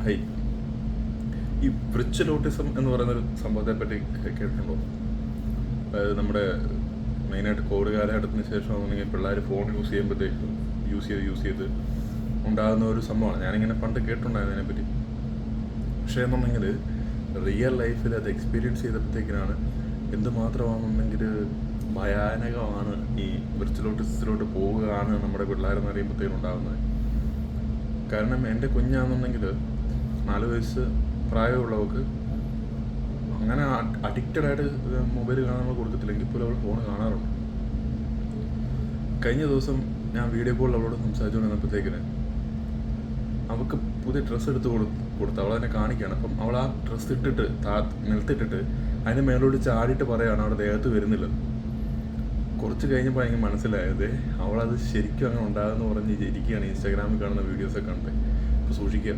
High, ഈ virtual autism എന്ന് പറയുന്നൊരു സംഭവത്തെ പറ്റി കേട്ടിട്ടുണ്ടോ? അതായത് നമ്മുടെ മെയിനായിട്ട് കോവിഡ് കാലഘട്ടത്തിന് ശേഷമാണെന്നുണ്ടെങ്കിൽ പിള്ളേർ ഫോൺ യൂസ് ചെയ്ത് ഉണ്ടാകുന്ന ഒരു സംഭവമാണ്. ഞാനിങ്ങനെ പണ്ട് കേട്ടിട്ടുണ്ടായിരുന്നു അതിനെപ്പറ്റി. പക്ഷേ എന്നുണ്ടെങ്കിൽ റിയൽ ലൈഫിൽ അത് എക്സ്പീരിയൻസ് ചെയ്തപ്പോഴത്തേക്കിനാണ് എന്തുമാത്രമാണെന്നുണ്ടെങ്കിൽ ഭയാനകമാണ് ഈ വിർച്വൽ ഓട്ടിസത്തിലോട്ട് പോവുകയാണ് നമ്മുടെ പിള്ളേരെന്ന് അറിയുമ്പോഴത്തേക്കും ഉണ്ടാകുന്നത്. കാരണം എൻ്റെ കുഞ്ഞാണെന്നുണ്ടെങ്കിൽ 4 വയസ്സ് പ്രായമുള്ളവർക്ക് അങ്ങനെ അഡിക്റ്റഡായിട്ട് മൊബൈൽ കാണാൻ നമ്മൾ കൊടുക്കത്തില്ലെങ്കിൽ പോലും അവൾ ഫോൺ കാണാറുണ്ട്. കഴിഞ്ഞ ദിവസം ഞാൻ വീഡിയോ കോളിൽ അവളോട് സംസാരിച്ചുകൊണ്ടിരുന്നപ്പോഴത്തേക്കിന് അവൾക്ക് പുതിയ ഡ്രസ്സ് എടുത്ത് കൊടുത്തു. അവളെന്നെ കാണിക്കുകയാണ്. അപ്പം അവൾ ആ ഡ്രസ്സ് ഇട്ടിട്ട് നിലത്തിട്ടിട്ട് അതിന് മേലോട്ട് ചാടിയിട്ട് പറയുകയാണ് അവിടെ ദേഹത്ത് വരുന്നില്ലെന്ന്. കുറച്ച് കഴിഞ്ഞപ്പോൾ എനിക്ക് മനസ്സിലായത് അവളത് ശരിക്കും അങ്ങനെ ഉണ്ടാകുമെന്ന് പറഞ്ഞ് ഇരിക്കുകയാണ്. ഇൻസ്റ്റാഗ്രാമിൽ കാണുന്ന വീഡിയോസൊക്കെ കണ്ട്. അപ്പോൾ സൂക്ഷിക്കുക.